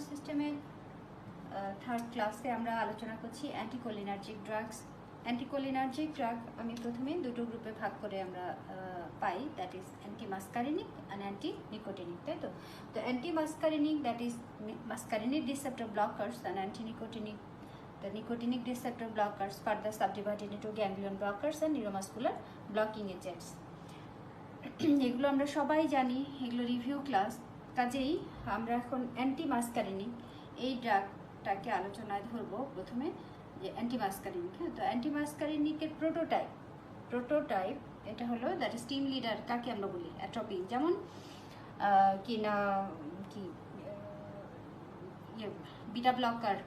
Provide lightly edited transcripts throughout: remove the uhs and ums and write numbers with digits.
সিস্টেমের থার্ড ক্লাসে আমরা আলোচনা করছি অ্যান্টিকোলিনার্জিক ড্রাগস। অ্যান্টিকোলিনার্জিক ড্রাগ আমি প্রথমে দুটো গ্রুপে ভাগ করে আমরা পাই, that is antimuscarinic and anti nicotinic, তাই তো? তো antimuscarinic, that is muscarinic receptor blockers, and anti-nicotinic, the nicotinic receptor blockers further subdivided into ganglion blockers and neuromuscular blocking agents. এগুলো আমরা সবাই জানি, এগুলো রিভিউ ক্লাস। কাজেই আমরা এখন অ্যান্টিমাস্কারিনিক এই ড্রাগটাকে আলোচনায় ধরবো প্রথমে, যে অ্যান্টিমাস্কারিনিক। হ্যাঁ, তো অ্যান্টিমাস্কারিনিকের প্রোটোটাইপ এটা হলো দ্যাট ইজ টিম লিডার। কাকে আমরা বলি? অ্যাট্রোপিন। যেমন বিটা ব্লকার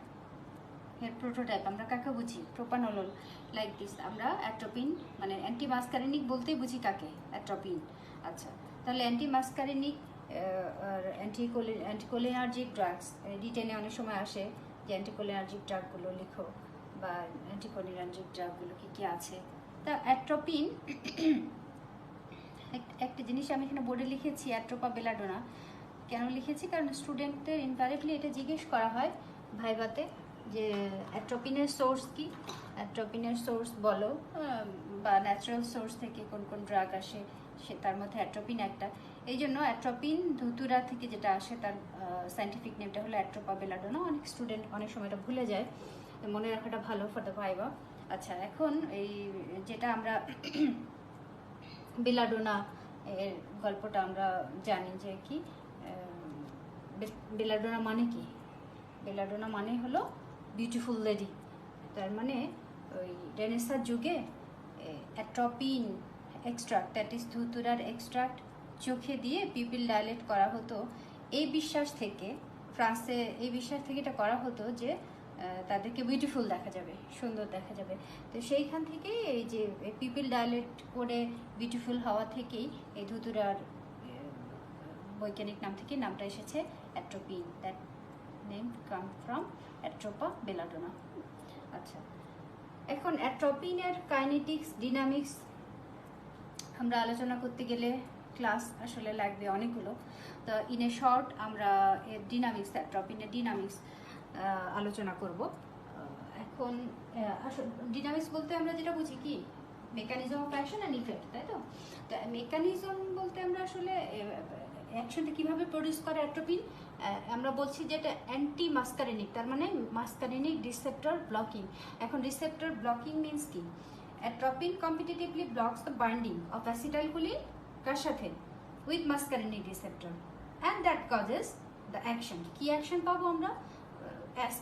এর প্রোটোটাইপ আমরা কাকে বুঝি? প্রোপানোলল, লাইক দিস। আমরা অ্যাট্রোপিন মানে অ্যান্টিমাস্কারিনিক বলতেই বুঝি কাকে? অ্যাট্রোপিন। আচ্ছা, তাহলে অ্যান্টিমাস্কারিনিক অ্যান্টিকোলিনার্জিক ড্রাগস, রিটেনে অনেক সময় আসে যে অ্যান্টিকোলিনার্জিক ড্রাগগুলো লিখো, বা অ্যান্টিকোলিনার্জিক ড্রাগগুলো কী কী আছে। তা অ্যাট্রোপিন, একটা জিনিস আমি এখানে বোর্ডে লিখেছি, অ্যাট্রোপা বেলাডোনা। কেন লিখেছি? কারণ স্টুডেন্টদের ইনভারেক্টলি এটা জিজ্ঞেস করা হয় ভাইভাতে, যে অ্যাট্রোপিনের সোর্স কি, অ্যাট্রোপিনের সোর্স বলো, বা ন্যাচারাল সোর্স থেকে কোন কোন ড্রাগ আসে, সে তার মধ্যে অ্যাট্রোপিন একটা। এই জন্য অ্যাট্রোপিন ধুতুরা থেকে যেটা আসে তার সায়েন্টিফিক নেমটা হলো অ্যাট্রোপা বেলাডোনা। অনেক স্টুডেন্ট অনেক সময় এটা ভুলে যায়, মনে রাখাটা ভালো ফর দ্য ভাইভা। আচ্ছা, এখন এই যেটা আমরা বেলাডোনা এর গল্পটা আমরা জানি যে কি, বেলাডোনা মানে কি? বেলাডোনা মানে হলো বিউটিফুল লেডি। তার মানে ওই রেনেসাঁ যুগে অ্যাট্রোপিন এক্সট্রাক্ট, দ্যাট ইজ ধুতুরার এক্সট্রাক্ট চোখে দিয়ে পিপিল ডাইলেট করা হতো। এই বিশ্বাস থেকে, ফ্রান্সে এই বিশ্বাস থেকে এটা করা হতো যে তাদেরকে বিউটিফুল দেখা যাবে, সুন্দর দেখা যাবে। তো সেইখান থেকে এই যে পিপিল ডাইলেট করে বিউটিফুল হওয়া থেকেই এই ধুতুরার বৈজ্ঞানিক নাম থেকে নামটা এসেছে atropine. That name come from Atropa belladonna. আচ্ছা, এখন অ্যাট্রোপিনের কাইনেটিক্স, ডিনামিক্স আমরা আলোচনা করতে গেলে ক্লাস আসলে লাগবে অনেকগুলো। তো ইন এ শর্ট আমরা এর ডিনামিক্স, অ্যাট্রোপিনের ডিনামিক্স আলোচনা করব। এখন আসলে ডিনামিক্স বলতে আমরা যেটা বুঝি কি, mechanism of action and effect, তাই তো? তো মেকানিজম বলতে আমরা আসলে অ্যাকশনটা কীভাবে প্রডিউস করে অ্যাট্রোপিন, আমরা বলছি যে এটা অ্যান্টি মাস্কারিনিক, তার মানে মাস্কারিনিক রিসেপ্টর ব্লকিং। এখন রিসেপ্টর ব্লকিং মিনস কি? Atropine competitively blocks the binding of acetylcholine কার সাথে? With muscarinic receptor, and that causes the action. কি অ্যাকশন পাবো আমরা?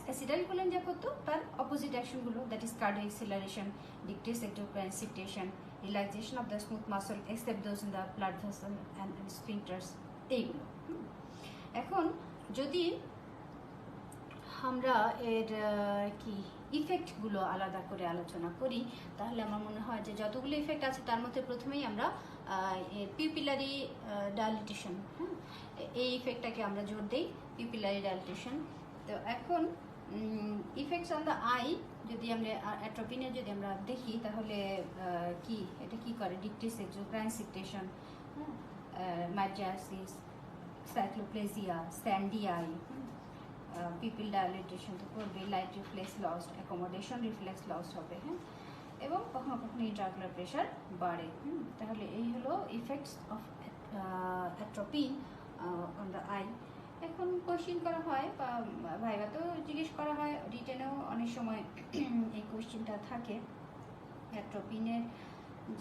অ্যাসিটাইলকোলিন যা করতো তার অপোজিট অ্যাকশনগুলো, that is cardiac acceleration, decrease এক্টোপ্রান্সিটেশন, relaxation of the smooth muscle except those in the blood vessel and sphincters, এইগুলো। এখন যদি আমরা এর কি ইফেক্টগুলো আলাদা করে আলোচনা করি, তাহলে আমার মনে হয় যে যতগুলো ইফেক্ট আছে তার মধ্যে প্রথমেই আমরা এর পিপিলারি ডাইলিটেশন, এই ইফেক্টটাকে আমরা জোর দিই, পিপিলারি ডাইলিটেশন। তো এখন ইফেক্টস অন দ্য আই যদি আমরা অ্যাট্রোপিনের যদি আমরা দেখি, তাহলে কি এটা কি করে? ডিক্রিজ এক্সোপ্রান্সিটেশন, mydriasis, cycloplegia, sandy eye, pupil dilatation তো করবে, light reflex loss, accommodation reflex loss হবে, হ্যাঁ, এবং কখনো কখনো ইন্ট্রাকুলার প্রেশার বাড়ে। তাহলে এই হলো effects of atropine on the I. এখন কোয়েশ্চেন করা হয় বা ভাইভাতেও জিজ্ঞেস করা হয়, রিটেনেও অনেক সময় এই কোয়েশ্চেনটা থাকে অ্যাট্রোপিনের,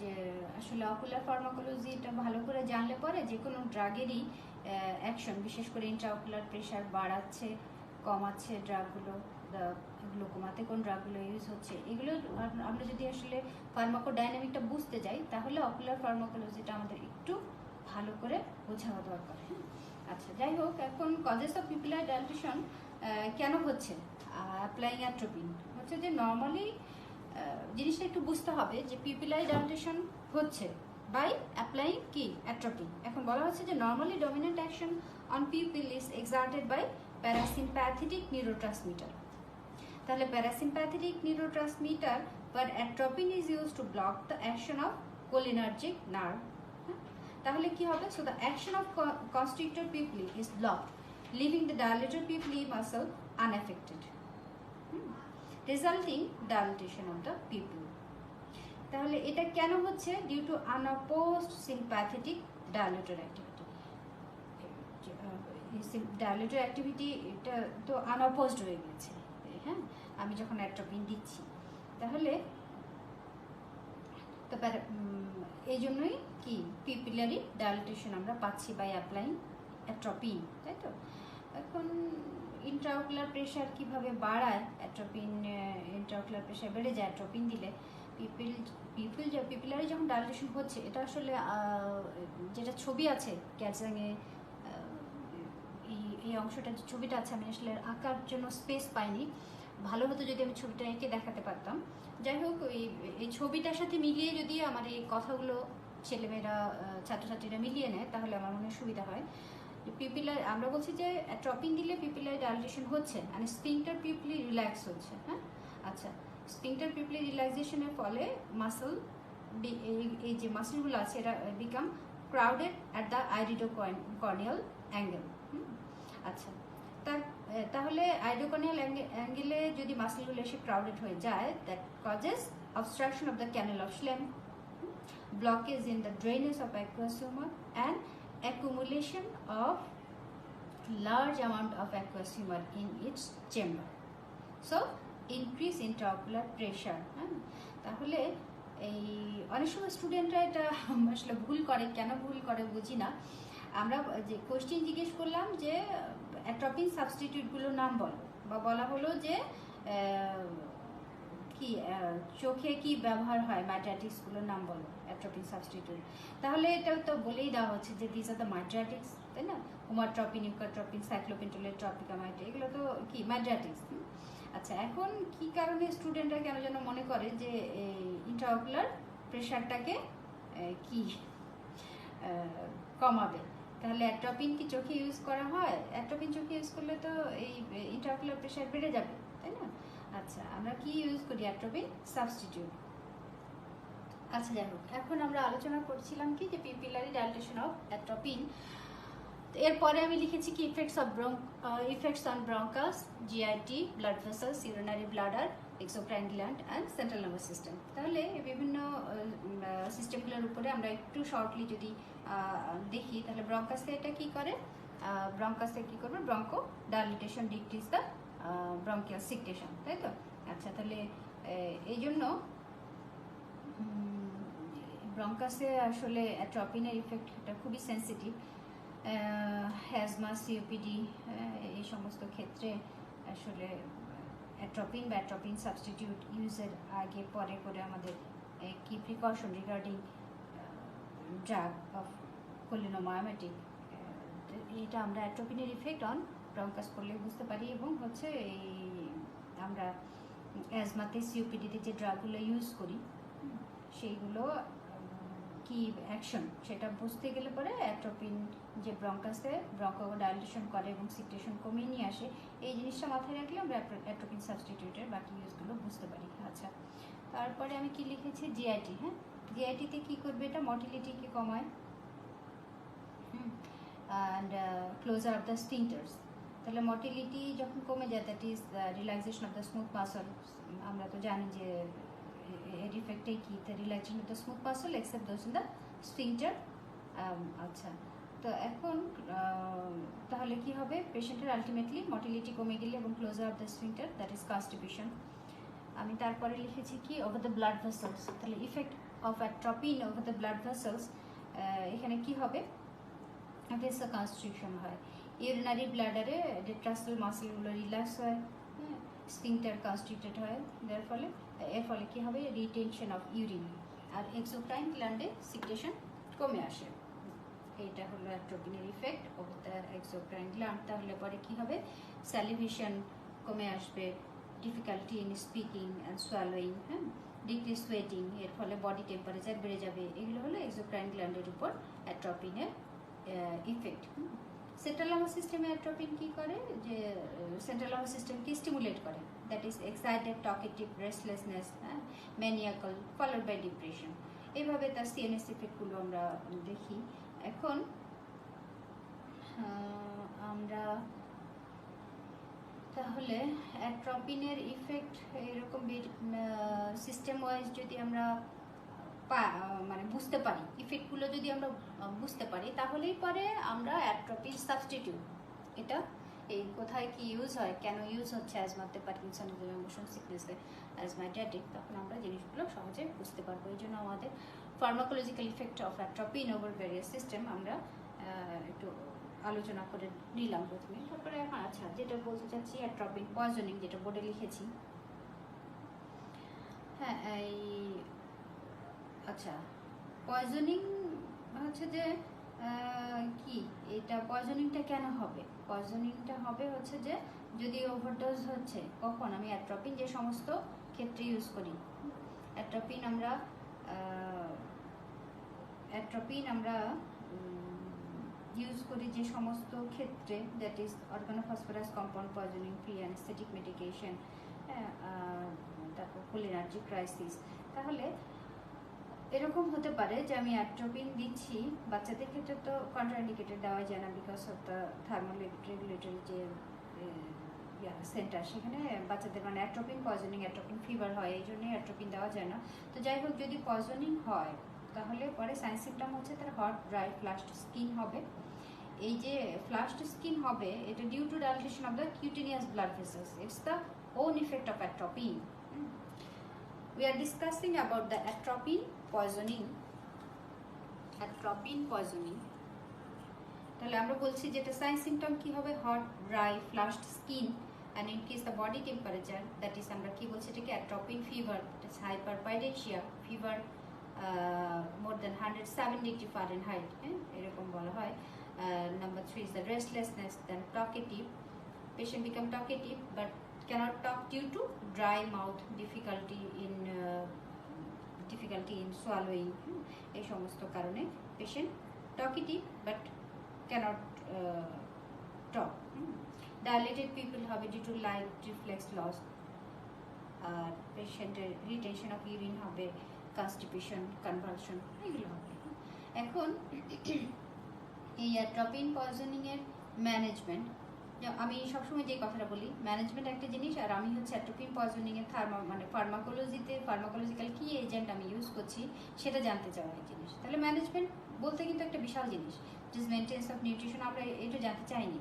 যে আসলে অকুলার ফার্মাকোলজিটা ভালো করে জানলে পরে যে কোনো ড্রাগেরই অ্যাকশন, বিশেষ করে ইন্ট্রাঅকুলার প্রেশার বাড়াচ্ছে কমাচ্ছে ড্রাগগুলো, এগুলো কমাতে কোন ড্রাগগুলো ইউজ হচ্ছে, এগুলো আমরা যদি আসলে ফার্মাকোডাইনামিকটা বুঝতে যাই, তাহলে অকুলার ফার্মাকোলজিটা আমাদের একটু ভালো করে বোঝানো দরকার। আচ্ছা, যাই হোক, এখন কজেস অফ পিপিলার ডাইলেটেশন কেন হচ্ছে অ্যাপ্লাইং অ্যাট্রোপিন? হচ্ছে যে নর্মালি জিনিসটা একটু বুঝতে হবে যে পিপিলারি ডাইলেটেশন হচ্ছে বাই অ্যাপ্লাইং কি? অ্যাট্রোপিন। এখন বলা হচ্ছে যে normally dominant action on pupil is exerted by parasympathetic neurotransmitter. তাহলে parasympathetic neurotransmitter but atropine is use to block the action of cholinergic nerve. তাহলে কি হবে? So the action of constrictor pupillae is blocked leaving the dilator pupillary muscle unaffected, resulting dilatation of the pupil. তাহলে এটা কেন হচ্ছে? Due to unopposed sympathetic dilator activity. Dilator activity এটা তো আনঅপোজড হয়ে গেছে, হ্যাঁ, আমি যখন অ্যাট্রোপিন দিচ্ছি। তাহলে তারপর এই জন্যই কি পিপিলারি ডায়ালেটেশন আমরা পাচ্ছি বাই অ্যাপ্লাইং অ্যাট্রোপিন, তাই তো। এখন ইন্ট্রাওকুলার প্রেশার কিভাবে বাড়ায়? অ্যাট্রোপিন, ইন্ট্রাওকুলার প্রেশার বেড়ে যায় অ্যাট্রোপিন দিলে। পিপিলারি যখন ডায়ালেটেশন হচ্ছে, এটা আসলে যেটা ছবি আছে ক্যাটজাংয়ে, এই অংশটা যে ছবিটা আছে, আমি আসলে আঁকার জন্য স্পেস পাইনি। ভালো হতো যদি আমি ছবিটা এঁকে দেখাতে পারতাম। যাই হোক, এই ছবিটার সাথে মিলিয়ে যদি আমার এই কথাগুলো ছেলেমেয়েরা, ছাত্রছাত্রীরা মিলিয়ে নেয়, তাহলে আমার মনে সুবিধা হয়। পিপিলার আমরা বলছি যে অ্যাট্রোপিন দিলে পিপিলারি ডায়ালেটেশন হচ্ছে, মানে স্ফিংক্টার পিপিলি রিল্যাক্স হচ্ছে, হ্যাঁ। আচ্ছা, স্ফিংক্টার পিপিলি রিল্যাক্সেশনের ফলে মাসল, এই যে মাসলগুলো আছে, এটা become crowded at the iridocorneal angle. আচ্ছা, তাহলে আইরিডোকর্নিয়াল অ্যাঙ্গেলে যদি মাসলগুলো এসে ক্রাউডেড হয়ে যায়, that causes obstruction of the canal of Schlemm, blockage in the drainage of aqueous humor, and accumulation of large amount of aqueous humor in its chamber. So increase intraocular pressure. তাহলে এই অনেক সময় স্টুডেন্টরা এটা আসলে ভুল করে, কেন ভুল করে বুঝি না। আমরা যে কোশ্চেন জিজ্ঞেস করলাম যে অ্যাট্রোপিন সাবস্টিটিউটগুলোর নাম বলো, বা বলা হলো যে কি চোখে কি ব্যবহার হয়, মাইড্রাটিক্সগুলোর নাম বলো, অ্যাট্রোপিন সাবস্টিটিউট। তাহলে এটা তো বলেই দেওয়া হচ্ছে যে দিস আর দ্য মাইড্রাটিক্স, তাই না? হুমাট্রপিন, ইউকাট্রপিন, সাইক্লোপেন্টোলেট, ট্রপিকামাইড, এগুলো তো কি মাইড্রাটিক্স। আচ্ছা, এখন কি কারণে স্টুডেন্টরা কেন যেন মনে করে যে ইন্ট্রাওকুলার প্রেশারটাকে কি কমাবে? তাহলে অ্যাট্রোপিন কি চোখে ইউজ করা হয়? অ্যাট্রোপিন চোখে ইউজ করলে তো এই ইন্ট্রাওকুলার প্রেশার বেড়ে যাবে, তাই না? আচ্ছা, আমরা কি ইউজ করি? Atropine substitute. আচ্ছা, যাই হোক, এখন আমরা আলোচনা করছিলাম কি যে পিপিলারি ডায়ালেটেশন অফ অ্যাট্রোপিন। এরপরে আমি লিখেছি কি effects on bronchus, GIT, blood vessels, urinary bladder, exocrine gland and central nervous system. তাহলে বিভিন্ন সিস্টেমগুলোর উপরে আমরা একটু শর্টলি যদি দেখি, তাহলে ব্রঙ্কাসে এটা কি করে? ব্রঙ্কাসে কি করবে? Broncho dilatation decrease the bronchial সিকটেশন, তাই তো। আচ্ছা, তাহলে এই জন্য ব্রঙ্কাসে আসলে অ্যাট্রোপিনের ইফেক্টটা খুবই সেন্সিটিভ। হ্যাজমা, সিওপিডি, এই সমস্ত ক্ষেত্রে আসলে অ্যাট্রোপিন বা অ্যাট্রোপিন সাবস্টিটিউট ইউজের আগে পরে করে আমাদের কি প্রিকশন রিগার্ডিং ড্রাগ অফ কোলিনোমায়োমেটিক, এটা আমরা অ্যাট্রোপিনের ইফেক্ট অন ব্রঙ্কাস করলে বুঝতে পারি। এবং হচ্ছে এই আমরা অ্যাজমাতে, সিওপিডিতে যে ড্রাগগুলো ইউজ করি, সেইগুলো কি অ্যাকশন সেটা বুঝতে গেলে পরে অ্যাট্রোপিন যে ব্রঙ্কাসে ব্রঙ্কোডাইলেশন করে এবং সিকটেশন কমিয়ে নিয়ে আসে, এই জিনিসটা মাথায় রাখলে আমরা অ্যাট্রোপিন সাবস্টিটিউটের বাকি ইউজগুলো বুঝতে পারি। আচ্ছা, তারপরে আমি কি লিখেছি? জিআইটি। হ্যাঁ, জিআইটিতে কি করবে? এটা মটিলিটিকে কমায়, অ্যান্ড ক্লোজার অফ দ্য স্ফিংটার্স। তাহলে মটিলিটি যখন কমে যায়, that is relaxation of the smooth muscle. আমরা তো জানি যে এর ইফেক্টে কি, the relaxation of the smooth muscle except those in the sphincter. আচ্ছা, তো এখন তাহলে কি হবে? পেশেন্টের আলটিমেটলি মটিলিটি কমে গেলে এবং closure of the sphincter, that is constipation. আমি তারপরে লিখেছি কি? Over the blood vessels. তাহলে effect of atropine over the blood vessels, এখানে কি হবে? ভেসো কনস্ট্রিকশন হয়, ইউরিনারি ব্লাডারে ডেট্রাসেল মাসলগুলো রিল্যাক্স হয়, স্ফিংটার কনস্ট্রিক্টেড হয়, এর ফলে কি হবে? রিটেনশন অফ ইউরিন, আর এক্সোক্রাইন গ্ল্যান্ডে সিকটেশন কমে আসে। এইটা হলো অ্যাট্রোপিনের effect of the exocrine gland. তাহলে পরে কি হবে? স্যালিভেশন কমে আসবে, difficulty in speaking and swallowing, হ্যাঁ, ডিক্রিজ সোয়েটিং, এর ফলে বডি টেম্পারেচার বেড়ে যাবে। এগুলো হলো এক্সোক্রাইন গ্ল্যান্ডের উপর অ্যাট্রোপিনের ইফেক্ট। সেন্ট্রাল নার্ভাস সিস্টেমে অ্যাট্রোপিন কি করে? যে সেন্ট্রাল নার্ভাস সিস্টেমকে স্টিমুলেট করে, that is excited, talkative, restlessness, maniacal, followed by depression. এইভাবে তার সিএনএস ইফেক্টগুলো আমরা দেখি। এখন আমরা তাহলে অ্যাট্রপিনের ইফেক্ট এরকম সিস্টেম ওয়াইজ যদি আমরা মানে বুঝতে পারি, ইফেক্টগুলো যদি আমরা বুঝতে পারি, তাহলেই পরে আমরা অ্যাট্রপিন সাবস্টিটিউট, এটা এই কোথায় কি ইউজ হয়, কেন ইউজ হচ্ছে অ্যাজমাতে, পার্কিনসনিজম, মোশন সিকনেসে, অ্যাজমাইটিক, তখন আমরা জিনিসগুলো সহজে বুঝতে পারবো। এই জন্য আমাদের pharmacological effect of atropine over various system আমরা একটু আলোচনা করে নিলাম প্রথমে। তারপরে এখন আচ্ছা যেটা বলতে চাচ্ছি, অ্যাট্রপিন পয়জনিং, যেটা বোর্ডে লিখেছি। হ্যাঁ, এই আচ্ছা পয়জনিং হচ্ছে যে কি, এটা পয়জনিংটা কেন হবে? পয়জনিংটা হবে হচ্ছে যে যদি ওভারডোজ হচ্ছে, কখন আমি অ্যাট্রপিন যে সমস্ত ক্ষেত্রে ইউজ করি, অ্যাট্রপিন আমরা ইউজ করি যে সমস্ত ক্ষেত্রে, that is organophosphorus compound poisoning, free anaesthetic medication, তারপর কোলিনার্জিক ক্রাইসিস। তাহলে এরকম হতে পারে যে আমি অ্যাট্রপিন দিচ্ছি, বাচ্চাদের ক্ষেত্রে তো কন্ট্রাইন্ডিকেটেড দেওয়া যায় না বিকজ অফ দ্য থার্মোরেগুলেটরি যে সেন্টার, সেখানে বাচ্চাদের মানে অ্যাট্রপিন পয়জনিং, অ্যাট্রপিন ফিভার হয়, এই জন্যই অ্যাট্রপিন দেওয়া যায় না। তো যাই হোক, যদি পয়জনিং হয় তাহলে পরে সাইন সিমটম হচ্ছে তার হট, ড্রাই, ফ্লাশড স্কিন হবে। এই যে ফ্লাশড স্কিন হবে, এটা due to dilation of the cutaneous blood vessels, it's the own effect of atropine. We are discussing about the atropine poisoning. Atropine poisoning. তাহলে আমরা বলছি যেটা সাইন সিমটম কি হবে, hot, dry, ফ্লাশড skin, and increase the body temperature, that is আমরা কি বলছি এটাকে অ্যাট্রপিন fever, that is hyperpyrexia, fever more than 107 degree Fahrenheit, এরকম বলা হয়। Number 3 is the restlessness, then talkative, patient become talkative but cannot talk due to dry mouth, difficulty in swallowing, এই সমস্ত কারণে patient talkative but cannot talk. Dilated pupil হবে due to light reflex loss, আর পেশেন্টের retention of urine হবে, constipation, convulsion, এগুলো হবে। এখন এই অ্যাট্রপিন পয়জনিং এর ম্যানেজমেন্ট, আমি সবসময় যে কথাটা বলি, ম্যানেজমেন্ট একটা জিনিস, আর আমি হচ্ছে অ্যাট্রপিন পয়জনিং এর মানে ফার্মাকোলজিক্যাল কি এজেন্ট আমি ইউজ করছি সেটা জানতে চাওয়া এক জিনিস। তাহলে ম্যানেজমেন্ট বলতে কিন্তু একটা বিশাল জিনিস, জাস্ট মেনটেন্স অফ নিউট্রিশন। আমরা এটা জানতে চাইনি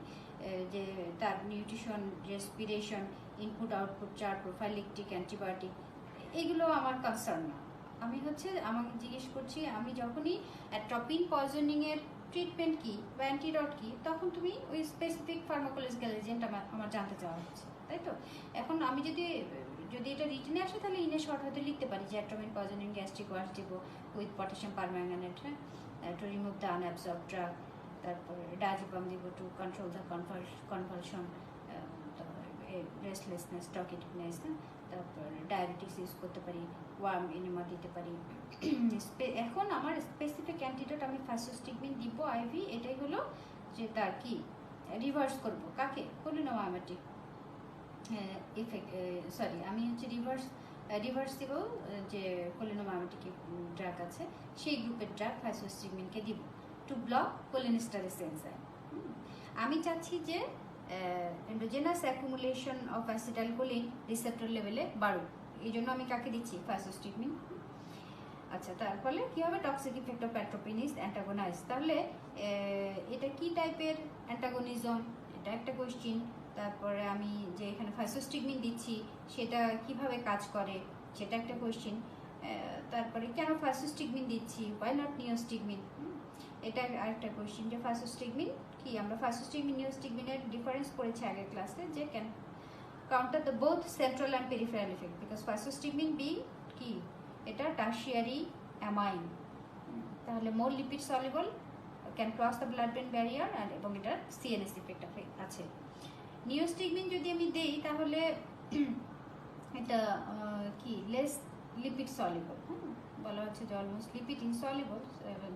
যে তার nutrition, respiration, input output chart, prophylactic, antibiotic, এগুলো আমার কনসার্ন না। আমি আমাকে জিজ্ঞেস করছি, আমি যখনই অ্যাট্রপিন পয়জনিং এর ট্রিটমেন্ট কি বা অ্যান্টিডট কি, তখন তুমি ওই স্পেসিফিক ফার্মাকোলজিক্যাল এজেন্ট আমার জানতে চাওয়া হচ্ছে, তাই তো? এখন আমি যদি এটা রিটেনে আসে, তাহলে ইনে শর্ট হয়তো লিখতে পারি যে অ্যাট্রপিন পয়জনিং গ্যাস্ট্রিক ওয়াশ দিব with potassium permanganate, to remove the unabsorbed drug, তারপরে ডায়াজিপাম দিব to control the convulsion, restlessness, talkativeness, তারপর ডায়াবেটিস ইউজ করতে পারি, ওয়ার্ম এনিমা দিতে পারি। এখন আমার স্পেসিফিক অ্যান্টিডট আমি ফাইসোস্টিগমিন দিব আইভি, এটাই হলো যে তার কি রিভার্স করব কাকে, কোলিনোমাইমেটিক ইফেক্ট, সরি আমি হচ্ছে রিভার্সিবল যে কোলিনোমাইমেটিক ড্রাগ আছে সেই গ্রুপের ড্রাগ ফাইসোস্টিগমিনকে দিব টু ব্লক কোলিনেস্টারেজ এনজাইম। আমি চাচ্ছি যে endogenous accumulation of acetylcholine receptor লেভেলে বাড়ুক, এই জন্য আমি কাকে দিচ্ছি, ফাইসোস্টিগমিন। আচ্ছা, তার ফলে কী হবে, টক্সিক ইফেক্ট অফ অ্যাট্রপিন ইজ অ্যান্টাগোনাইজ। তাহলে এটা কি টাইপের অ্যান্টাগোনিজম, এটা একটা কোয়েশ্চিন। তারপরে আমি যে এখানে ফাইসোস্টিগমিন দিচ্ছি সেটা কিভাবে কাজ করে সেটা একটা কোয়েশ্চিন। তারপরে কেন ফাইসোস্টিগমিন দিচ্ছি, ওয়াই নট নিওস্টিগমিন, এটা আরেকটা কোয়েশ্চিন। যে ফাইসোস্টিগমিন কি, আমরা ফাইসোস্টিগমিন নিওস্টিগমিনের ডিফারেন্স পড়েছি আগের ক্লাসে, যে can counter the both central and peripheral effect, because physostigmine being কি, এটা টার্সিয়ারি অ্যামাইন, তাহলে more lipid soluble, can cross the blood brain barrier, আর এবং এটার সিএনএস ইফেক্ট আছে। নিওস্টিগমিন যদি আমি দেই তাহলে এটা কি লেস লিপিড সলিবল, বলা হচ্ছে যে অলমোস্ট লিপিড ইনসলিবল,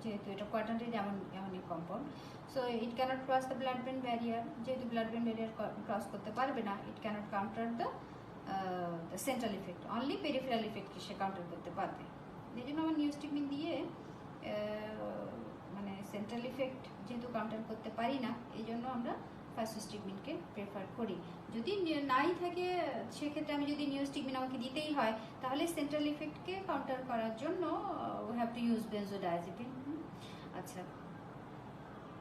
যেহেতু এটা কোয়াটারনারি এমনই compound. So it can't cross the blood brain barrier, যেহেতু ব্লাড ব্রেন ব্যারিয়ার ক্রস করতে পারবে না, it can't counter the central effect, only peripheral ইফেক্টকে সে কাউন্টার করতে পারবে। এই জন্য আমার নিওস্টিগমিন দিয়ে মানে সেন্ট্রাল ইফেক্ট যেহেতু কাউন্টার করতে পারি না, এই জন্য আমরা ফাসোস্টিগমিনকে প্রেফার করি। যদি নাই থাকে সেক্ষেত্রে আমি যদি নিওস্টিগমিন আমাকে দিতেই হয় তাহলে সেন্ট্রাল ইফেক্টকে কাউন্টার করার জন্য we have to use benzodiazepine. আচ্ছা,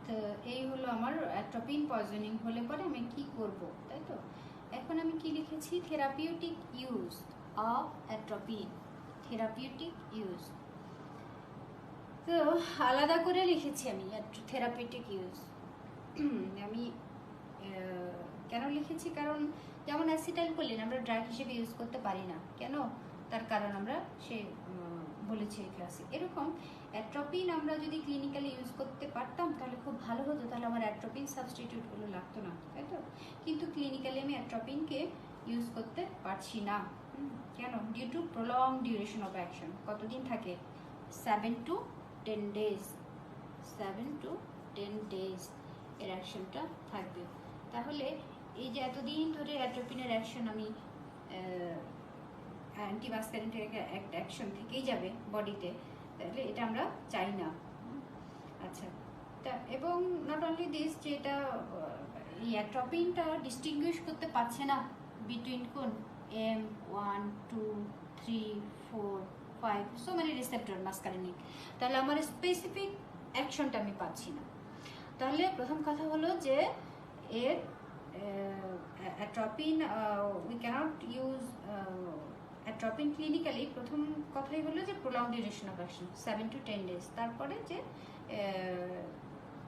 তো এই হলো আমার অ্যাট্রোপিন পয়জনিং হলে পরে আমি কি করব, তাই তো। এখন আমি কি লিখেছি, therapeutic use of atropine, therapeutic use. তো আলাদা করে লিখেছি আমি থেরাপিউটিক ইউজ। আমি কেন লিখেছি, কারণ যেমন অ্যাসিটাইলকোলিন আমরা ড্রাগ হিসেবে ইউজ করতে পারি না, কেন, তার কারণ আমরা সে বলেছি এই ক্লাসে। এরকম অ্যাট্রোপিন আমরা যদি ক্লিনিক্যালি ইউজ করতে পারতাম তাহলে খুব ভালো হতো, তাহলে আমার অ্যাট্রোপিন সাবস্টিটিউটগুলো লাগতো না, তাই তো। কিন্তু ক্লিনিক্যালি আমি অ্যাট্রোপিনকে ইউজ করতে পারছি না, কেন, due to prolong duration of action. কতদিন থাকে, 7 to 10 days, 7 to 10 days এর অ্যাকশনটা থাকবে। তাহলে এই যে এতদিন ধরে অ্যাট্রোপিনের অ্যাকশন আমি অ্যান্টিভাস্কুলার অ্যাকশন থেকেই যাবে বডিতে, তাহলে এটা আমরা চাই না। আচ্ছা, তা এবং নট অনলি দিস, যে এটা এই অ্যাট্রোপিনটা ডিস্টিংগুইশ করতে পারছে না বিটুইন কোন M1 2 3 4 5 সো মেনি রিসেপ্টর মাসকারিনিক, তাহলে আমার স্পেসিফিক অ্যাকশনটা আমি পাচ্ছি না। তাহলে প্রথম কথা হলো যে এর atropine we cannot use atropine clinically. প্রথম কথাই হলো যে prolong duration of action 7 to 10 days, তারপরে যে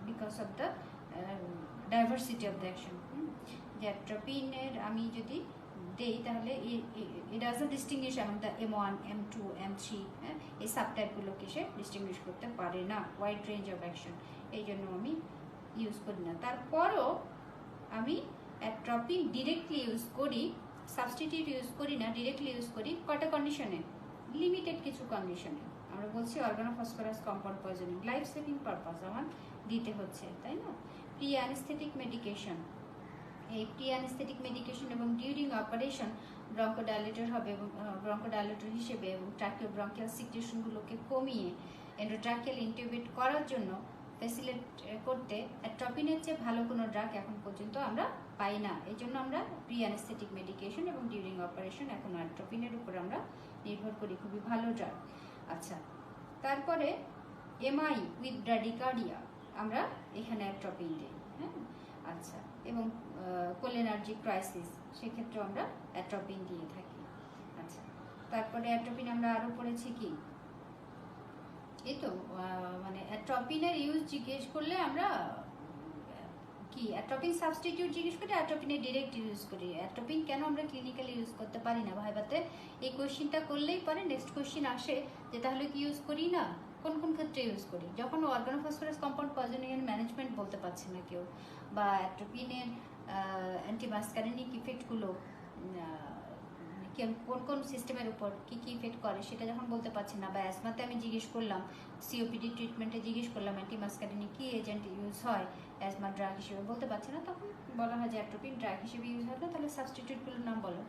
because of the diversity of the action, যে অ্যাট্রোপিনের আমি যদি দেই তাহলে it doesn't distinguish among the M1 M2 M3, এই সাবটাইপগুলোকে সে ডিস্টিংগুইশ করতে পারে না, ওয়াইড রেঞ্জ অফ অ্যাকশন, এই জন্য আমি ইউজ করি না। তারপরও আমি অ্যাট্রোপিন ডিরেক্টলি ইউজ করি, সাবস্টিটিউট ইউজ করি না, ডিরেক্টলি ইউজ করি কটা কন্ডিশনে, লিমিটেড কিছু কন্ডিশনে। আমরা বলছি organophosphorus compound poisoning, life saving purpose আমার দিতে হচ্ছে, তাই না। প্রি অ্যানেস্থেটিক মেডিকেশন, এই প্রি অ্যানেস্থেটিক মেডিকেশন এবং ডিউরিং অপারেশন ব্রঙ্কোডাইলেটর হবে, এবং ব্রঙ্কোডাইলেটর হিসেবে এবং ট্রাকিও ব্রঙ্কিয়াল সিক্রেশনগুলোকে কমিয়ে এন্ডোট্রাকিয়াল ইন্টিউবেট করার জন্য ফ্যাসিলিটেট করতে অ্যাট্রোপিনের চেয়ে ভালো কোনো ড্রাগ এখন পর্যন্ত আমরা পাই না। এই জন্য আমরা প্রি অ্যানেস্থেটিক মেডিকেশন এবং ডিউরিং অপারেশন এখন অ্যাট্রোপিনের উপর আমরা নির্ভর করি, খুবই ভালো ড্রাগ। আচ্ছা, তারপরে এমআই উইথ ব্র্যাডিকার্ডিয়া আমরা এখানে অ্যাট্রোপিন দিই, হ্যাঁ। আচ্ছা, এবং কোলিনার্জিক ক্রাইসিস সেক্ষেত্রে আমরা অ্যাট্রোপিন দিয়ে থাকি। আচ্ছা, তারপরে অ্যাট্রোপিন আমরা আরও পড়েছি কি, এই তো মানে অ্যাট্রোপিনের ইউজ জিজ্ঞেস করলে আমরা কি অ্যাট্রোপিন সাবস্টিটিউট জিজ্ঞেস করি, অ্যাট্রোপিনের ডিরেক্ট ইউজ করি। অ্যাট্রোপিন কেন আমরা ক্লিনিক্যালি ইউজ করতে পারি না ভাইবাতে, এই কোয়েশ্চেনটা করলেই পরে নেক্সট কোয়েশ্চেন আসে যে তাহলে কি ইউজ করি না, কোন কোন ক্ষেত্রে ইউজ করি, যখন অর্গানোফসফরাস কম্পাউন্ড পয়জনিং এর ম্যানেজমেন্ট বলতে পারছে না কেউ, বা অ্যাট্রোপিনের অ্যান্টিমাসকারিনিক ইফেক্টগুলো কোন কোন সিস্টেমের উপর কি কি ইফেক্ট করে সেটা যখন বলতে পারছি না, বা অ্যাজমাতে আমি জিজ্ঞেস করলাম, সিওপিডি ট্রিটমেন্টে জিজ্ঞেস করলাম অ্যান্টিমাসকারিনিক কি এজেন্ট ইউজ হয় অ্যাজমা ড্রাগ হিসেবে, বলতে পারছি না, তখন বলা হয় যে অ্যাট্রোপিন ড্রাগ হিসেবে ইউজ হয় না, তাহলে সাবস্টিটিউটগুলোর নাম বলো।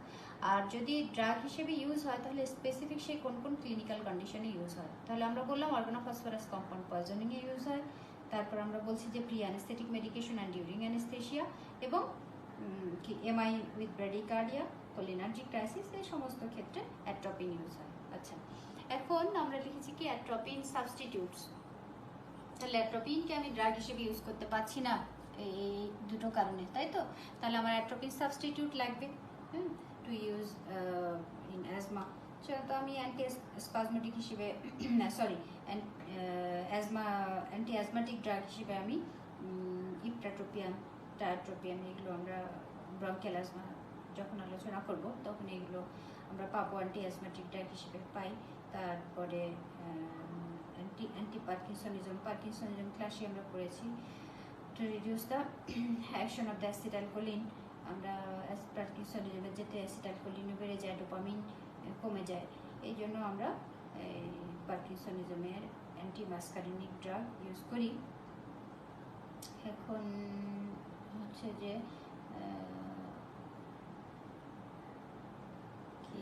আর যদি ড্রাগ হিসেবে ইউজ হয় তাহলে স্পেসিফিক সেই কোন কোন ক্লিনিক্যাল কন্ডিশনে ইউজ হয়। তাহলে আমরা বললাম অর্গানোফসফরাস কম্পাউন্ড পয়জনিংয়ে ইউজ হয়, তারপর আমরা বলছি যে pre anaesthetic medication and during anaesthesia, এবং কি MI with bradycardia, cholinergic crisis, এই সমস্ত ক্ষেত্রে অ্যাট্রোপিন ইউজ হয়। আচ্ছা, এখন আমরা লিখেছি কি অ্যাট্রোপিন সাবস্টিটিউটস, তাহলে অ্যাট্রোপিনকে আমি ড্রাগ হিসেবে ইউজ করতে পারছি না এই দুটো কারণে, তাই তো। তাহলে আমার অ্যাট্রোপিন সাবস্টিটিউট লাগবে টু ইউজ ইন অ্যাজমা। তো আমি অ্যান্টি স্পাজমেটিক হিসেবে সরি অ্যান্টি অ্যাজমাটিক ড্রাগ হিসেবে আমি ইপ্রাট্রোপিয়াম, টায়াট্রোপিয়াম, এগুলো আমরা ব্রঙ্কিয়াল অ্যাজমা যখন আলোচনা করব তখন এগুলো আমরা পাবো অ্যান্টি অ্যাজমাটিক ড্রাগ হিসেবে পাই। তারপরে অ্যান্টি পার্কিনসনিজম ক্লাসে আমরা পড়েছি to reduce the action of the acetylcholine, আমরা পার্কিনসনিজমে যেতে অ্যাসিটাইলকোলিনও বেড়ে যায়, ডোপামিন কমে যায়, এই জন্য আমরা পার্কিনসনিজমের অ্যান্টিমাসকারিনিক ড্রাগ ইউজ করি। এখন হচ্ছে যে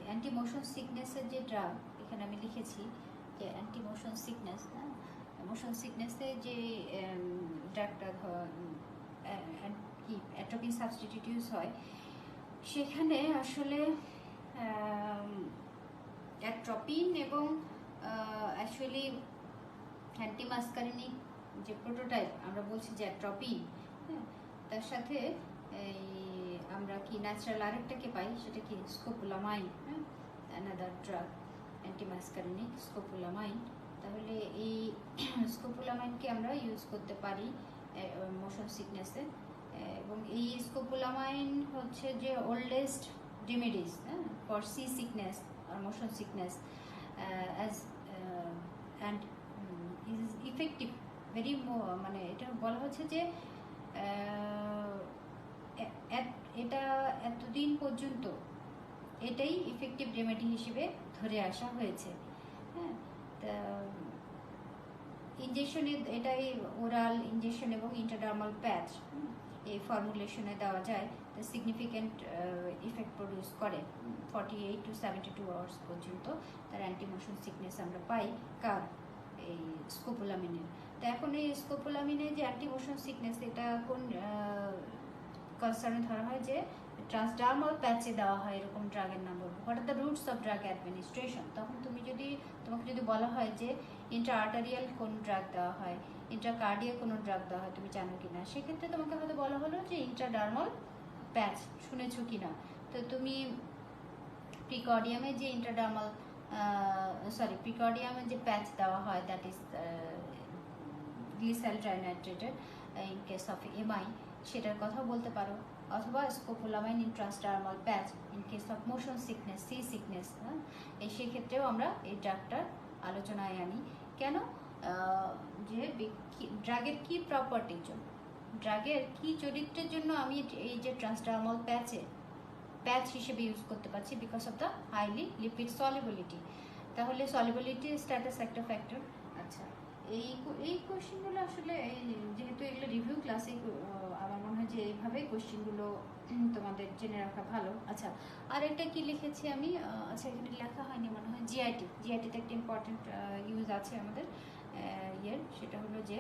অ্যান্টি মোশন সিকনেসের যে ড্রাগ এখানে আমি লিখেছি যে অ্যান্টি মোশন সিকনেস, মোশন সিকনেসে যে ড্রাগটা কি অ্যাট্রোপিন সাবস্টিটিউট ইউজ হয়, সেখানে আসলে অ্যাট্রোপিন এবং অ্যাকচুয়ালি অ্যান্টিমাস্কারিনিক যে প্রোটোটাইপ আমরা বলছি যে অ্যাট্রোপিন, হ্যাঁ, তার সাথে এই আমরা কি ন্যাচারাল আরেকটাকে পাই, সেটা কি স্কোপোলামাইন, হ্যাঁ, অ্যানাদার ড্রাগ অ্যান্টিমাস্কারিনিক স্কোপোলামাইন। তাহলে এই স্কোপোলামাইনকে আমরা ইউজ করতে পারি মোশন সিকনেসে, এবং এই স্কোপোলামাইন হচ্ছে যে oldest remedies for sea sickness আর motion sickness as and is effective very, মানে এটা বলা হচ্ছে যে এটা এতদিন পর্যন্ত এটাই ইফেক্টিভ রেমেডি হিসেবে ধরে আসা হয়েছে। হ্যাঁ, তা ইঞ্জেকশনে এটাই ওরাল ইঞ্জেকশন এবং ইন্টারডার্মাল প্যাচ এই ফর্মুলেশনে দেওয়া যায়, তো সিগনিফিক্যান্ট ইফেক্ট প্রডিউস করে 48 to 72 আওয়ার্স পর্যন্ত তার অ্যান্টিমোশন সিকনেস আমরা পাই কার এই স্কোপোলামিনের। তো এখন এই স্কোপোলামিনে যে অ্যান্টিমোশন সিকনেস এটা কোন কনসার্নে ধরা হয় যে ট্রান্সডার্মাল প্যাচে দেওয়া হয় এরকম ড্রাগের নাম বলবো, what are the roots of drug administration. তখন তোমাকে যদি বলা হয় যে ইন্ট্রা আর্টারিয়াল কোন ড্রাগ দেওয়া হয়, ইন্ট্রাকার্ডিয়া কোনো ড্রাগ দেওয়া হয়, তুমি জানো কিনা, সেক্ষেত্রে তোমাকে হয়তো বলা হলো যে ইন্ট্রাডার্মাল প্যাচ, শুনেছো কিনা। তো তুমি প্রিকর্ডিয়ামে যে ইন্ট্রাডার্মাল প্রিকর্ডিয়ামে যে প্যাচ দেওয়া হয় that is glyceryl trinitrated in case of MI, সেটার কথা বলতে পারো, অথবা scopolamine in transdermal patch in case of motion sickness, sea sickness. এই সেক্ষেত্রেও আমরা এই ড্রাগটার আলোচনায় আনি। কেন? যে ড্রাগের কি প্রপার্টির জন্য, ড্রাগের কি চরিত্রের জন্য আমি এই যে ট্রান্সডার্মাল প্যাচ হিসেবে ইউজ করতে পারছি, because of the highly lipid solubility. তাহলে সলিবিলিটি স্ট্যাটাস একটা ফ্যাক্টর। আচ্ছা, এই কোশ্চেনগুলো আসলে যেহেতু এগুলো রিভিউ ক্লাসে আমার মনে হয় যে এইভাবে কোশ্চেনগুলো তোমাদের জেনে রাখা ভালো। আচ্ছা, আর একটা কি লিখেছি আমি, আচ্ছা এখানে লেখা হয়নি মনে হয়, জিআইটিতে একটা ইম্পর্টেন্ট ইউজ আছে আমাদের সেটা হলো যে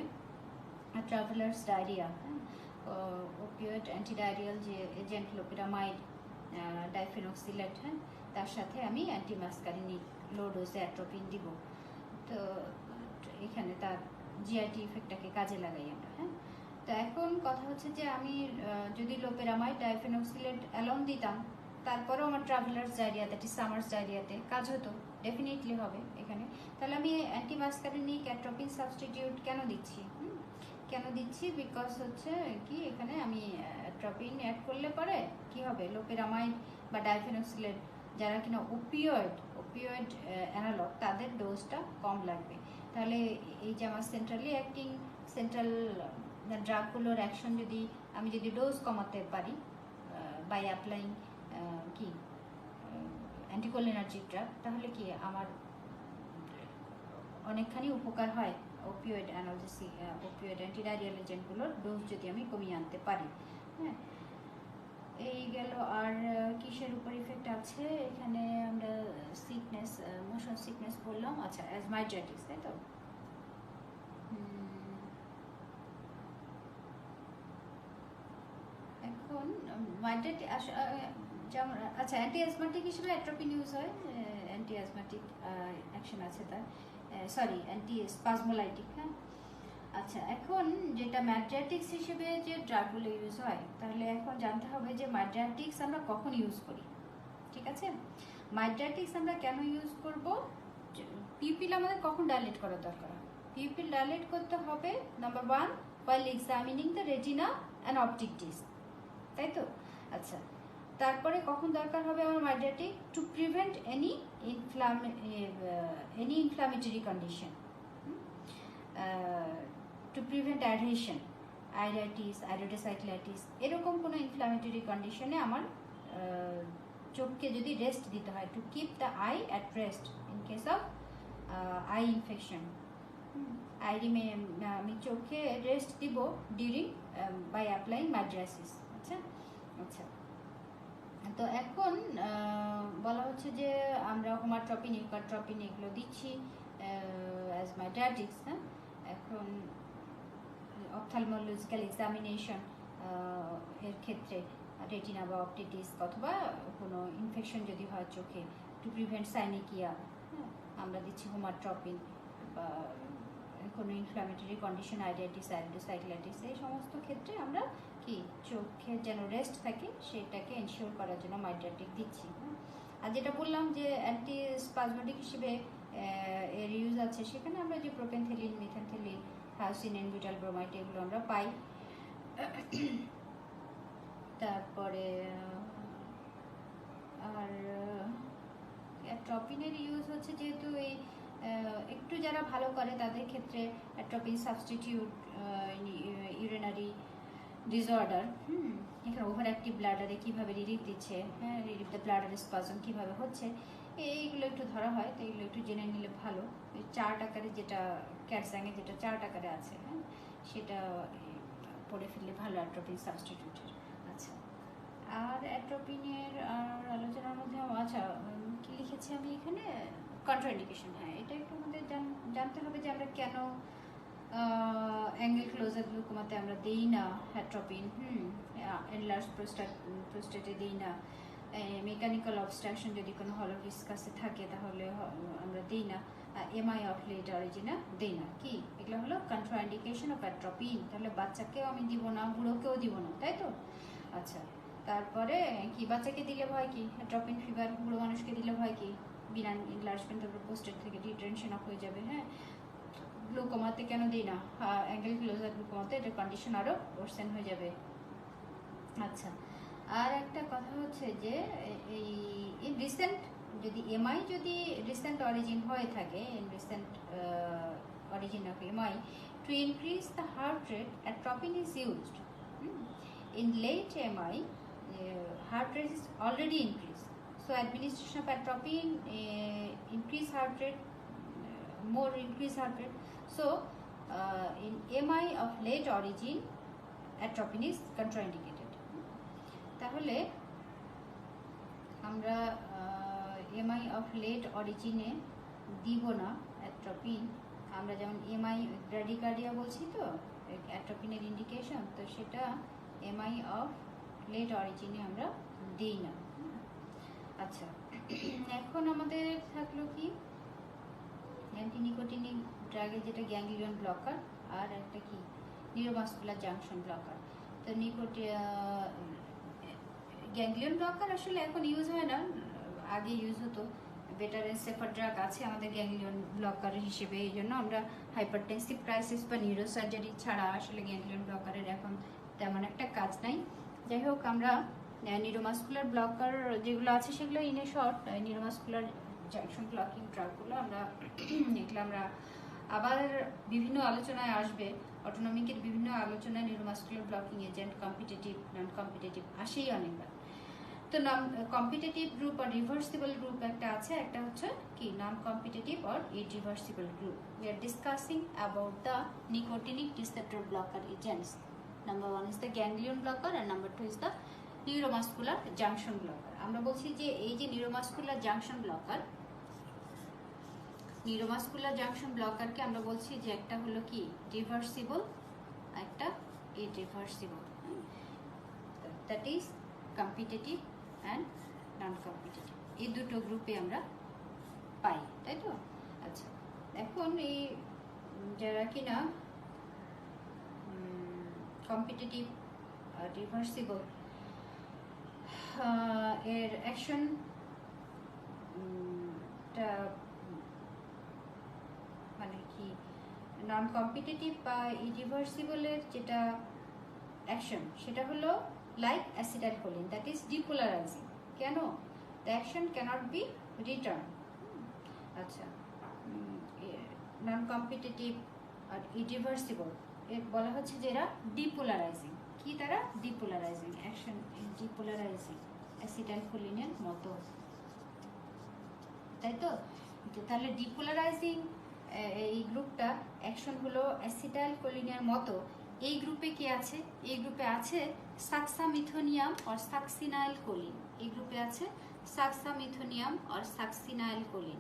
ট্রাভেলার্স ডায়রিয়া, ওপিওয়েড অ্যান্টিডায়রিয়াল যে এজেন্ট লোপিরামাইড, ডাইফেনক্সিলেট, হ্যাঁ, তার সাথে আমি অ্যান্টিমাস্কারিনিক লো ডোজে অ্যাট্রোপিন দিব। তো এখানে তার জিআইটি ইফেক্টটাকে কাজে লাগাই আমরা। হ্যাঁ, তো এখন কথা হচ্ছে যে আমি যদি লোপেরামাইড ডাইফেনক্সিলেট অ্যালন দিতাম, তারপরেও আমার travellers diarrhoea that is summers ডায়রিয়াতে কাজ হতো, ডেফিনেটলি হবে এখানে। তাহলে আমি অ্যান্টিমাস্কারিনিক অ্যাট্রোপিন সাবস্টিটিউট কেন দিচ্ছি বিকজ হচ্ছে কি এখানে আমি অ্যাট্রোপিন অ্যাড করলে পরে কি হবে, লোপেরামাইড বা ডাইফেনক্সিলেট যারা কিনা ওপিওয়েড অ্যানালগ, তাদের ডোজটা কম লাগবে। তাহলে এই যে আমার সেন্ট্রাল ড্রাগগুলোর অ্যাকশন আমি যদি ডোজ কমাতে পারি বাই অ্যাপ্লাইং কি অ্যান্টিকোলিনার্জিক ড্রাগ, তাহলে কি আমার অনেকখানি উপকার হয় ওপিওয়েড অ্যান্টিডায়রিয়াল এজেন্টগুলোর ডোজ যদি আমি কমিয়ে আনতে পারি। হ্যাঁ, এই গেল। আর কিসের উপর ইফেক্ট আছে এখানে আমরা সিকনেস, মোশন সিকনেস বললাম। আচ্ছা, অ্যাজমাইটিস, তাই তো। এখন যেমন আচ্ছা, অ্যান্টি অ্যাজমাটিক হিসেবে অ্যাট্রোপিন ইউজ হয়, অ্যান্টি অ্যাজমাটিক অ্যাকশন আছে তার, অ্যান্টি স্পাজমোলাইটিক। হ্যাঁ, আচ্ছা, এখন যেটা ম্যাড্রিয়াটিক্স হিসেবে যে ড্রাগগুলো ইউজ হয়, তাহলে এখন জানতে হবে যে ম্যাড্রিয়াটিক্স আমরা কখন ইউজ করি। ঠিক আছে, ম্যাড্রিয়াটিক্স আমরা কেন ইউজ করব, পিউপিল আমাদের কখন ডাইলেট করা দরকার। পিউপিল ডাইলেট করতে হবে number 1 while examining the retina and optic disc, তাই তো। আচ্ছা, তারপরে কখন দরকার হবে আমার mydriatic, to prevent any inflammatory condition, to prevent adhesion, iritis, iridocyclitis, এরকম কোনো ইনফ্লামেটরি কন্ডিশনে আমার চোখকে যদি রেস্ট দিতে হয়, to keep the I at rest in case of I infection. আমি চোখে রেস্ট দিব ডিউরিং বাই অ্যাপ্লাইং ম্যাড্রাসিস। আচ্ছা আচ্ছা, তো এখন বলা হচ্ছে যে আমরা হোমাট্রপিন, ইউকাট্রপিন এগুলো দিচ্ছি অ্যাজ ম্যাড্রিয়াটিক্স। হ্যাঁ, এখন অপথ্যালমোলজিক্যাল এক্সামিনেশন এর ক্ষেত্রে রেটিনা বা অপটিটিস অথবা কোনো ইনফেকশন যদি হয় চোখে, টু প্রিভেন্ট সাইনিকিয়া আমরা দিচ্ছি হোমাট্রপিন, বা কোনো ইনফ্লামেটরি কন্ডিশন আইডাইটিস, আইডোসাইক্লাইটিস, এই সমস্ত ক্ষেত্রে আমরা কি চোখের যেন রেস্ট থাকে সেটাকে এনশিওর করার জন্য মাইড্রাটিক দিচ্ছি। আর যেটা বললাম যে অ্যান্টি স্পাজমেটিক হিসেবে এর ইউজ আছে, সেখানে আমরা যে প্রোপেনথেলিন, মিথেনথেলিন, হায়োসিন, বিউটাইল ব্রোমাইড এগুলো আমরা পাই। তারপরে আর অ্যাট্রপিনের ইউজ হচ্ছে যেহেতু এই একটু যারা ভালো করে তাদের ক্ষেত্রে অ্যাট্রপিন সাবস্টিটিউট ইউরিনারি ডিসঅর্ডার, এখানে ওভার অ্যাক্টিভ ব্লাডারে কীভাবে রিলিফ দিচ্ছে, হ্যাঁ, রিলিফ দ্য ব্লাডার স্পাজম কীভাবে হচ্ছে, এইগুলো একটু ধরা হয়। তো এইগুলো একটু জেনে নিলে ভালো। চার্ট আকারে যেটা ক্যাটসাঙে যেটা চার্ট আকারে আছে, হ্যাঁ, সেটা পড়ে ফেললে ভালো অ্যাট্রপিন সাবস্টিটিউটের। আচ্ছা, আর অ্যাট্রপিনের আর আলোচনার মধ্যে আচ্ছা কি লিখেছি আমি এখানে, কন্ট্রাইন্ডিকেশন। হ্যাঁ, এটা একটু আমাদের জানতে হবে যে আমরা কেন অ্যাঙ্গেল ক্লোজার গ্লুকোমাতে আমরা দিই না অ্যাট্রপিন, এনলার্জ প্রোস্টেটে দিই না, মেকানিক্যাল অবস্ট্রাকশন যদি কোনো হলো ডিসকাসে থাকে তাহলে আমরা দিই না, এমআই অফ লেট অরিজিনা দিই না। কি এগুলো হলো কন্ট্রাইন্ডিকেশন অফ অ্যাট্রপিন। তাহলে বাচ্চাকেও আমি দিব না, বুড়োকেও দিব না, তাই তো? আচ্ছা, তারপরে কি বাচ্চাকে দিলে ভয় কি, অ্যাট্রপিন ফিভার, বুড়ো মানুষকে দিলে ভয় কি, বিনা এনলার্জমেন্ট অফ প্রোস্টেট থেকে ডিটেনশন অফ হয়ে যাবে। হ্যাঁ, গ্লুকোমাতে কেন দিই না, অ্যাঙ্গেল ক্লোজার গ্লুকোমাতে এটা কন্ডিশন আরও ওরসেন হয়ে যাবে। আচ্ছা, আর একটা কথা হচ্ছে যে এই রিসেন্ট যদি এমআই যদি রিসেন্ট অরিজিন হয়ে থাকে, recent origin of MI, to increase the heart rate atropine is used. In late MI, heart rate is already increased. So administration of atropine increase heart rate, more increase heart rate. So in MI of late origin, atropine is contraindicated. তাহলে আমরা MI of late origin এ দিব না অ্যাট্রপিন। আমরা যেমন MI bradycardia বলছি, তো অ্যাট্রপিনের indication, তো সেটা এমআই অফ লেট অরিজিনে আমরা দিই না। আচ্ছা, এখন আমাদের থাকলো কি অ্যান্টিনিকোটিনিক ড্রাগে, যেটা গ্যাংলিয়ন ব্লকার, আর একটা কি নিউরোমাস্কুলার জাংশন ব্লকার। তো গ্যাংলিয়ন ব্লকার আসলে এখন ইউজ হয় না, আগে ইউজ হতো। বেটার এন্ড সেফার ড্রাগ আছে আমাদের গ্যাংলিয়ন ব্লকার হিসেবে, এই জন্য আমরা হাইপারটেনসিভ ক্রাইসিস বা নিউরোসার্জারি ছাড়া আসলে গ্যাংলিয়ন ব্লকারের এখন তেমন একটা কাজ নাই। যাই হোক, আমরা নিউরোমাস্কুলার ব্লকার যেগুলো আছে সেগুলো ইনে শর্ট, নিউরোমাস্কুলার জাংশন ব্লকিং ড্রাগগুলো আমরা এগুলো আমরা আবার বিভিন্ন আলোচনায় আসবে, অটোনমিকের বিভিন্ন আলোচনায় neuromuscular blocking agent, competitive, non competitive আসেই অনেকবার। তো কম্পিটিটিভ গ্রুপ আর রিভার্সিবল গ্রুপ একটা আছে, একটা হচ্ছে কি নন কম্পিটিটিভ আর irreversible group. We are discussing about the nicotinic receptor blocker agents. Number 1 is the ganglion blocker and number 2 is the neuromuscular junction blocker. আমরা বলছি যে এই যে নিউরোমাস্কুলার জাংশন ব্লকারকে আমরা বলছি যে একটা হলো কি রিভার্সিবল, একটা irreversible, that is competitive and non competitive. এই দুটো গ্রুপে আমরা পাই, তাই তো? আচ্ছা, এখন এই যারা কিনা কম্পিটিটিভ রিভার্সিবল, এর অ্যাকশন মানে কি নন কম্পিটিটিভ বা ইরিভার্সিবলের যেটা অ্যাকশন সেটা হলো like acetylcholine, that is depolarising. কেন? The action can't be return. আচ্ছা, নন কম্পিটিটিভ আর ইরিভার্সিবল বলা হচ্ছে যে এরা ডিপোলারাইজিং। কি তারা? ডিপোলারাইজিং অ্যাকশন, ডিপোলারাইজিং অ্যাসিটাইলকোলিনের মতো, তাই তো? তাহলে ডিপোলারাইজিং এই গ্রুপটা অ্যাকশন হলো অ্যাসিটাইলকোলিনের মতো। এই গ্রুপে কি আছে? এই গ্রুপে আছে সাক্সামিথোনিয়াম আর সাকসিনাইলকোলিন। এই গ্রুপে আছে সাক্সামিথোনিয়াম আর সাকসিনাইলকোলিন,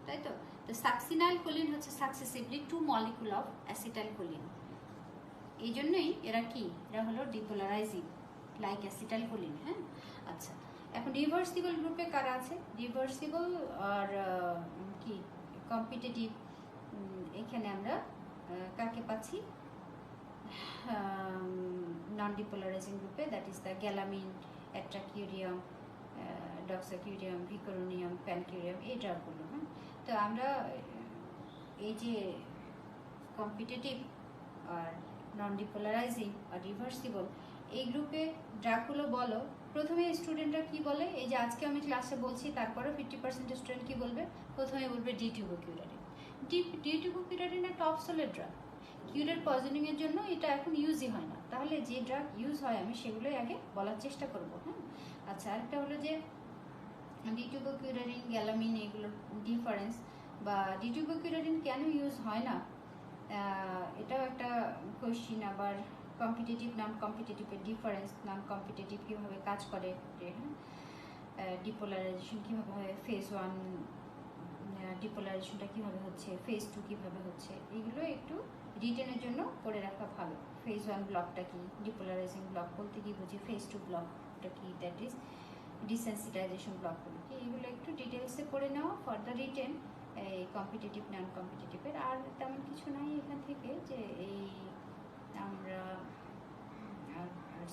তাই তো? তো সাকসিনাইলকোলিন হচ্ছে সাকসেসিভলি 2 মলিকুল অফ অ্যাসিটাইলকোলিন। এই জন্যই এরা কি, এরা হলো ডিপোলারাইজিং, লাইক অ্যাসিটাইলকোলিন। হ্যাঁ, আচ্ছা, এখন রিভার্সিবল গ্রুপে কারা আছে? রিভার্সিবল আর কি কম্পিটিটিভ, এখানে আমরা কাকে পাচ্ছি? নন ডিপোলারাইজিং গ্রুপে, দ্যাট ইজ দ্য গ্যালামিন, অ্যাট্রাকিউরিয়াম, ডক্সাকিউরিয়াম, ভিকোরোনিয়াম, প্যানকিউরিয়াম, এই ড্রাগগুলো। হ্যাঁ, তো আমরা এই যে কম্পিটিটিভ আর নন ডিপোলারাইজিং আর রিভার্সিবল এই গ্রুপে ড্রাগগুলো বলো, প্রথমে স্টুডেন্টরা কি বলে, এই যে আজকে আমি ক্লাসে বলছি তারপরেও 50% স্টুডেন্ট কি বলবে? প্রথমে বলবে ডিটিউবোকিউরারিন। ডিটিউবোকিউরারিন একটা অবসোলেট ড্রাগ, কিউরের পয়জনিং এর জন্য এটা এখন ইউজই হয় না। তাহলে যে ড্রাগ ইউজ হয় আমি সেগুলোই আগে বলার চেষ্টা করব। হ্যাঁ, আচ্ছা, আরেকটা হলো যে ডিটিউবোকিউরারিন, গ্যালামিন, এগুলোর ডিফারেন্স, বা ডিটিউবোকিউরারিন কেন ইউজ হয় না, এটাও একটা কোয়েশ্চিন। আবার কম্পিটিটিভ নন কম্পিটিটিভের ডিফারেন্স, নন কম্পিটিটিভ কীভাবে কাজ করে, হ্যাঁ, ডিপোলারাইজেশন কীভাবে হয়, ফেজ 1 ডিপোলারাইজেশনটা কীভাবে হচ্ছে, ফেজ 2 কীভাবে হচ্ছে, এগুলো একটু রিটেনের জন্য পড়ে রাখা ভালো। ফেজ 1 ব্লকটা কি, ডিপোলারাইজিং ব্লক বলতে কি বুঝি, ফেজ 2 ব্লকটা কি, দ্যাট ইজ ডিসেন্সিটাইজেশন ব্লকগুলো কি, এগুলো একটু ডিটেলসে পড়ে নেওয়া ফর দ্য রিটেন এই কম্পিটিটিভ নন কম্পিটিটিভের। আর তেমন কিছু নাই এখান থেকে, যে এই আমরা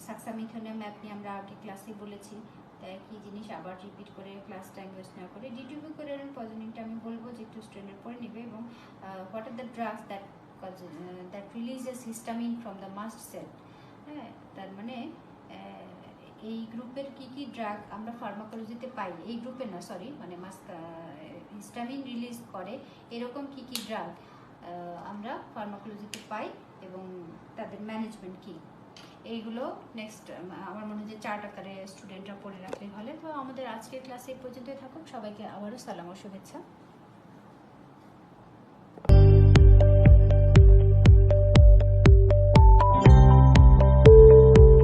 সাকসামিথোনিয়াম ম্যাপ নিয়ে আমরা আগে ক্লাসে বলেছি, তাই একই জিনিস আবার রিপিট করে ক্লাস টাইম ওয়েস্ট না করে ডিটিউবোকিউরারিন পয়জনিংটা আমি বলবো যে একটু স্টুডেন্ট পড়ে নেবে, এবং what are the drugs that releases histamine from the mast cell. হ্যাঁ, তার মানে এই গ্রুপের কি কি ড্রাগ আমরা ফার্মাকোলজিতে পাই, এই গ্রুপের না, সরি, মানে হিস্টামিন রিলিজ করে এরকম কি কি ড্রাগ আমরা ফার্মাকোলজিতে পাই, এবং তাদের ম্যানেজমেন্ট কি, এইগুলো নেক্সট আমার মনে হয় যে 4 আকারে স্টুডেন্টরা পড়ে রাখলে হলে। তো আমাদের আজকের ক্লাসে এই পর্যন্তই থাকুক। সবাইকে আবারও সালাম ও শুভেচ্ছা।